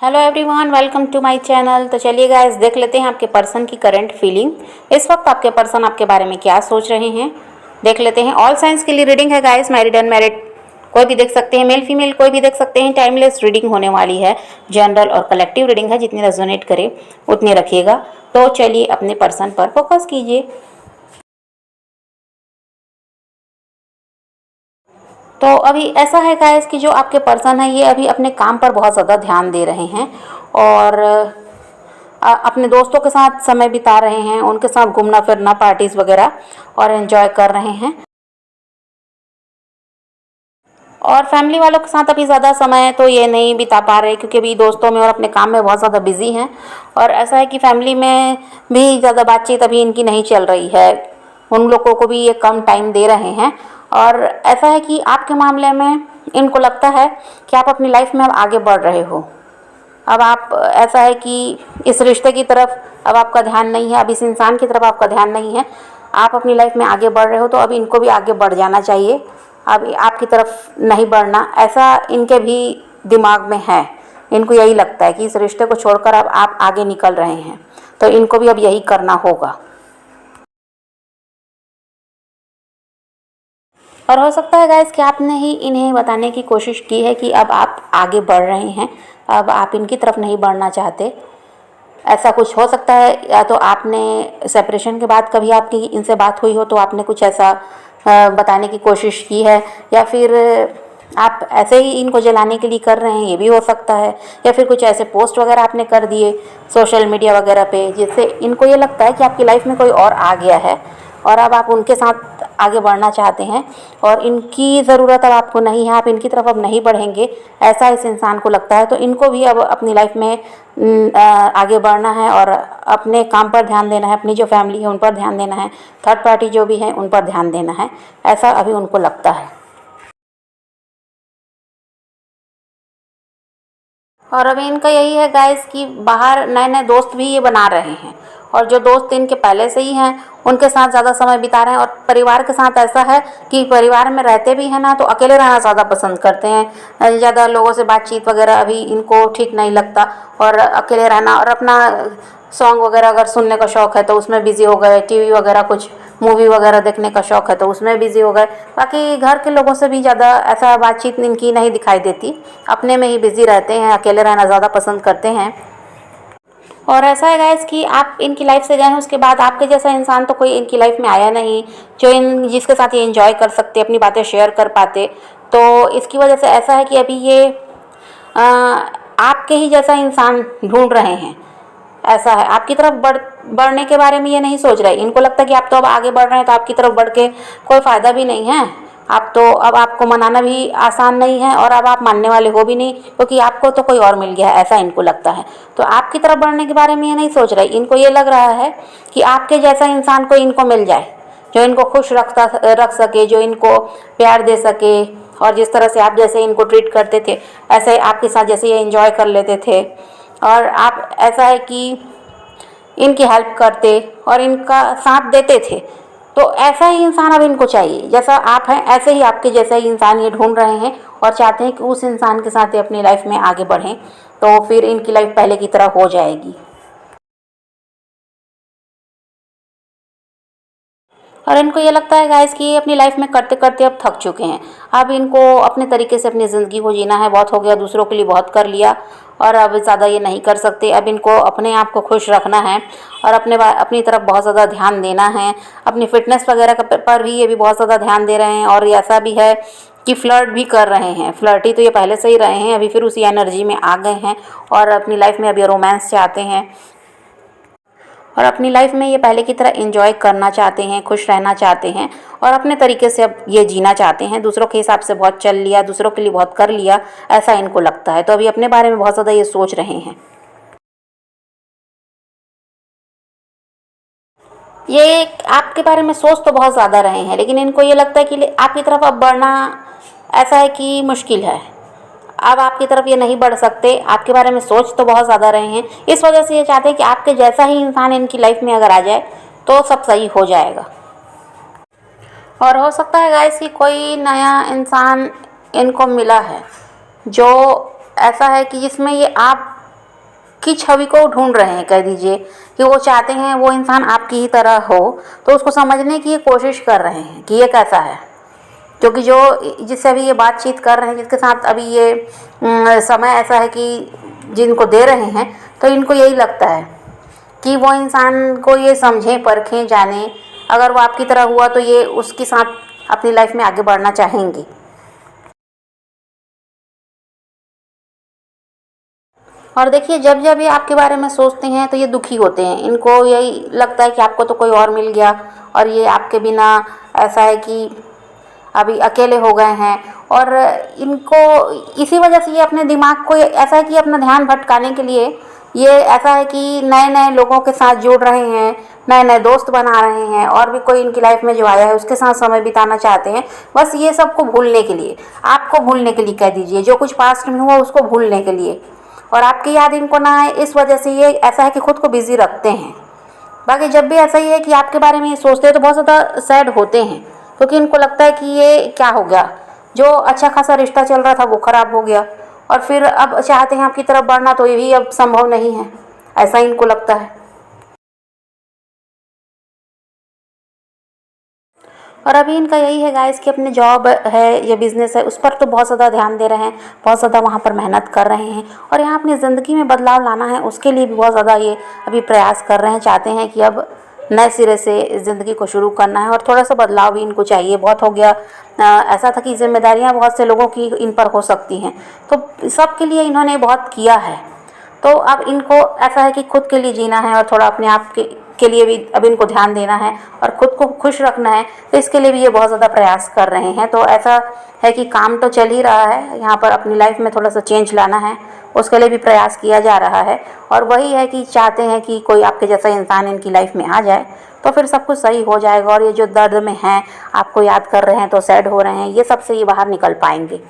Hello everyone, welcome to my channel. तो चलिए guys, देख लेते हैं आपके पर्सन की करंट फीलिंग। इस वक्त आपके पर्सन आपके बारे में क्या सोच रहे हैं, देख लेते हैं। ऑल साइंस के लिए रीडिंग है गाइस, मैरिड अनमैरिड कोई भी देख सकते हैं, मेल फीमेल कोई भी देख सकते हैं। टाइमलेस रीडिंग होने वाली है, जनरल और कलेक्टिव रीडिंग है, जितनी रेजोनेट करे उतनी रखिएगा। तो चलिए अपने पर्सन पर फोकस कीजिए। तो अभी ऐसा है गाइस कि जो आपके पर्सन है ये अभी अपने काम पर बहुत ज़्यादा ध्यान दे रहे हैं और अपने दोस्तों के साथ समय बिता रहे हैं, उनके साथ घूमना फिरना, पार्टीज़ वगैरह और एंजॉय कर रहे हैं। और फैमिली वालों के साथ अभी ज़्यादा समय तो ये नहीं बिता पा रहे, क्योंकि अभी दोस्तों में और अपने काम में बहुत ज़्यादा बिजी हैं। और ऐसा है कि फैमिली में भी ज़्यादा बातचीत अभी इनकी नहीं चल रही है, उन लोगों को भी ये कम टाइम दे रहे हैं। और ऐसा है कि आपके मामले में इनको लगता है कि आप अपनी लाइफ में अब आगे बढ़ रहे हो। अब आप, ऐसा है कि इस रिश्ते की तरफ अब आपका ध्यान नहीं है, अब इस इंसान की तरफ आपका ध्यान नहीं है, आप अपनी लाइफ में आगे बढ़ रहे हो। तो अब इनको भी आगे बढ़ जाना चाहिए, अब आपकी तरफ नहीं बढ़ना, ऐसा इनके भी दिमाग में है। इनको यही लगता है कि इस रिश्ते को छोड़कर अब आप आगे निकल रहे हैं, तो इनको भी अब यही करना होगा। और हो सकता है गाइस कि आपने ही इन्हें बताने की कोशिश की है कि अब आप आगे बढ़ रहे हैं, अब आप इनकी तरफ नहीं बढ़ना चाहते। ऐसा कुछ हो सकता है, या तो आपने सेपरेशन के बाद कभी आपकी इनसे बात हुई हो तो आपने कुछ ऐसा बताने की कोशिश की है, या फिर आप ऐसे ही इनको जलाने के लिए कर रहे हैं, ये भी हो सकता है। या फिर कुछ ऐसे पोस्ट वगैरह आपने कर दिए सोशल मीडिया वगैरह पे, जिससे इनको ये लगता है कि आपकी लाइफ में कोई और आ गया है और अब आप उनके साथ आगे बढ़ना चाहते हैं और इनकी ज़रूरत अब आपको नहीं है, आप इनकी तरफ अब नहीं बढ़ेंगे, ऐसा इस इंसान को लगता है। तो इनको भी अब अपनी लाइफ में आगे बढ़ना है और अपने काम पर ध्यान देना है, अपनी जो फैमिली है उन पर ध्यान देना है, थर्ड पार्टी जो भी है उन पर ध्यान देना है, ऐसा अभी उनको लगता है। और अभी इनका यही है गाइस कि बाहर नए नए दोस्त भी ये बना रहे हैं, और जो दोस्त इनके पहले से ही हैं उनके साथ ज़्यादा समय बिता रहे हैं। और परिवार के साथ ऐसा है कि परिवार में रहते भी हैं ना, तो अकेले रहना ज़्यादा पसंद करते हैं, ज़्यादा लोगों से बातचीत वगैरह अभी इनको ठीक नहीं लगता। और अकेले रहना, और अपना सॉन्ग वगैरह अगर सुनने का शौक़ है तो उसमें बिज़ी हो गए, टीवी वगैरह कुछ मूवी वगैरह देखने का शौक़ है तो उसमें बिज़ी हो गए। बाकी घर के लोगों से भी ज़्यादा ऐसा बातचीत इनकी नहीं दिखाई देती, अपने में ही बिज़ी रहते हैं, अकेले रहना ज़्यादा पसंद करते हैं। और ऐसा है गाइस कि आप इनकी लाइफ से गए हैं, उसके बाद आपके जैसा इंसान तो कोई इनकी लाइफ में आया नहीं जो जिसके साथ ये एंजॉय कर सकते, अपनी बातें शेयर कर पाते। तो इसकी वजह से ऐसा है कि अभी ये आ, आपके ही जैसा इंसान ढूंढ रहे हैं। ऐसा है, आपकी तरफ बढ़ने के बारे में ये नहीं सोच रहे। इनको लगता है कि आप तो अब आगे बढ़ रहे हैं तो आपकी तरफ बढ़ के कोई फ़ायदा भी नहीं है। आप तो, अब आपको मनाना भी आसान नहीं है और अब आप मानने वाले हो भी नहीं, क्योंकि आपको तो कोई और मिल गया है, ऐसा इनको लगता है। तो आपकी तरफ बढ़ने के बारे में ये नहीं सोच रहे। इनको ये लग रहा है कि आपके जैसा इंसान कोई इनको मिल जाए जो इनको खुश रख सके, जो इनको प्यार दे सके, और जिस तरह से आप जैसे इनको ट्रीट करते थे ऐसे आपके साथ जैसे ये एंजॉय कर लेते थे, और आप, ऐसा है कि इनकी हेल्प करते और इनका साथ देते थे। तो ऐसा ही इंसान अब इनको चाहिए, जैसा आप हैं ऐसे ही आपके जैसा ही इंसान ये ढूंढ रहे हैं और चाहते हैं कि उस इंसान के साथ ये अपनी लाइफ में आगे बढ़ें, तो फिर इनकी लाइफ पहले की तरह हो जाएगी। और इनको ये लगता है गाइस कि ये अपनी लाइफ में करते करते अब थक चुके हैं। अब इनको अपने तरीके से अपनी ज़िंदगी को जीना है, बहुत हो गया, दूसरों के लिए बहुत कर लिया और अब ज़्यादा ये नहीं कर सकते। अब इनको अपने आप को खुश रखना है और अपनी तरफ बहुत ज़्यादा ध्यान देना है। अपनी फ़िटनेस वगैरह पर भी ये भी बहुत ज़्यादा ध्यान दे रहे हैं। और ये ऐसा भी है कि फ्लर्ट भी कर रहे हैं, फ्लर्टी तो ये पहले से ही रहे हैं, अभी फिर उसी एनर्जी में आ गए हैं और अपनी लाइफ में अभी रोमांस चाहते हैं और अपनी लाइफ में ये पहले की तरह एंजॉय करना चाहते हैं, खुश रहना चाहते हैं और अपने तरीके से अब ये जीना चाहते हैं। दूसरों के हिसाब से बहुत चल लिया, दूसरों के लिए बहुत कर लिया, ऐसा इनको लगता है। तो अभी अपने बारे में बहुत ज़्यादा ये सोच रहे हैं। ये आपके बारे में सोच तो बहुत ज़्यादा रहे हैं, लेकिन इनको ये लगता है कि आपकी तरफ अब बढ़ना ऐसा है कि मुश्किल है। अब आपकी तरफ ये नहीं बढ़ सकते, आपके बारे में सोच तो बहुत ज़्यादा रहे हैं। इस वजह से ये चाहते हैं कि आपके जैसा ही इंसान इनकी लाइफ में अगर आ जाए तो सब सही हो जाएगा। और हो सकता है गाइस कि कोई नया इंसान इनको मिला है जो ऐसा है कि जिसमें ये आप की छवि को ढूंढ रहे हैं, कह दीजिए कि वो चाहते हैं वो इंसान आपकी ही तरह हो, तो उसको समझने की कोशिश कर रहे हैं कि ये कैसा है। क्योंकि जो जिससे अभी ये बातचीत कर रहे हैं, जिसके साथ अभी ये समय ऐसा है कि जिनको दे रहे हैं, तो इनको यही लगता है कि वो इंसान को ये समझें, परखें, जानें। अगर वो आपकी तरह हुआ तो ये उसके साथ अपनी लाइफ में आगे बढ़ना चाहेंगे। और देखिए, जब जब ये आपके बारे में सोचते हैं तो ये दुखी होते हैं। इनको यही लगता है कि आपको तो कोई और मिल गया और ये आपके बिना ऐसा है कि अभी अकेले हो गए हैं। और इनको इसी वजह से ये अपने दिमाग को ऐसा है कि अपना ध्यान भटकाने के लिए ये ऐसा है कि नए नए लोगों के साथ जुड़ रहे हैं, नए नए दोस्त बना रहे हैं, और भी कोई इनकी लाइफ में जो आया है उसके साथ समय बिताना चाहते हैं। बस ये सबको भूलने के लिए, आपको भूलने के लिए, कह दीजिए जो कुछ पास्ट में हुआ उसको भूलने के लिए। और आपकी याद इनको ना आए, इस वजह से ये ऐसा है कि खुद को बिजी रखते हैं। बाकी जब भी ऐसा ही है कि आपके बारे में ये सोचते हैं तो बहुत ज़्यादा सैड होते हैं, क्योंकि इनको लगता है कि ये क्या हो गया, जो अच्छा खासा रिश्ता चल रहा था वो ख़राब हो गया, और फिर अब चाहते हैं आपकी तरफ बढ़ना तो ये भी अब संभव नहीं है, ऐसा इनको लगता है। और अभी इनका यही है गाइस कि अपने जॉब है या बिज़नेस है उस पर तो बहुत ज़्यादा ध्यान दे रहे हैं, बहुत ज़्यादा वहाँ पर मेहनत कर रहे हैं, और यहाँ अपनी ज़िंदगी में बदलाव लाना है उसके लिए भी बहुत ज़्यादा ये अभी प्रयास कर रहे हैं। चाहते हैं कि अब नए सिरे से ज़िंदगी को शुरू करना है, और थोड़ा सा बदलाव भी इनको चाहिए। बहुत हो गया ऐसा था कि जिम्मेदारियाँ बहुत से लोगों की इन पर हो सकती हैं, तो सबके लिए इन्होंने बहुत किया है। तो अब इनको ऐसा है कि खुद के लिए जीना है, और थोड़ा अपने आप के लिए भी अब इनको ध्यान देना है और खुद को खुश रखना है, तो इसके लिए भी ये बहुत ज़्यादा प्रयास कर रहे हैं। तो ऐसा है कि काम तो चल ही रहा है, यहाँ पर अपनी लाइफ में थोड़ा सा चेंज लाना है, उसके लिए भी प्रयास किया जा रहा है। और वही है कि चाहते हैं कि कोई आपके जैसा इंसान इनकी लाइफ में आ जाए तो फिर सब कुछ सही हो जाएगा, और ये जो दर्द में हैं, आपको याद कर रहे हैं तो सैड हो रहे हैं, ये सबसे ये बाहर निकल पाएंगे।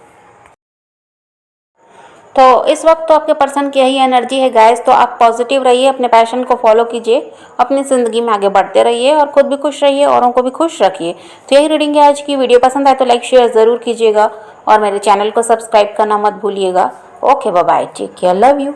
तो इस वक्त तो आपके पर्सन की यही एनर्जी है गाइस, तो आप पॉजिटिव रहिए, अपने पैशन को फॉलो कीजिए, अपनी ज़िंदगी में आगे बढ़ते रहिए, और खुद भी खुश रहिए, औरों को भी खुश रखिए। तो यही रीडिंग है आज की। वीडियो पसंद आए तो लाइक शेयर ज़रूर कीजिएगा, और मेरे चैनल को सब्सक्राइब करना मत भूलिएगा। Okay, bye bye, take care, love you.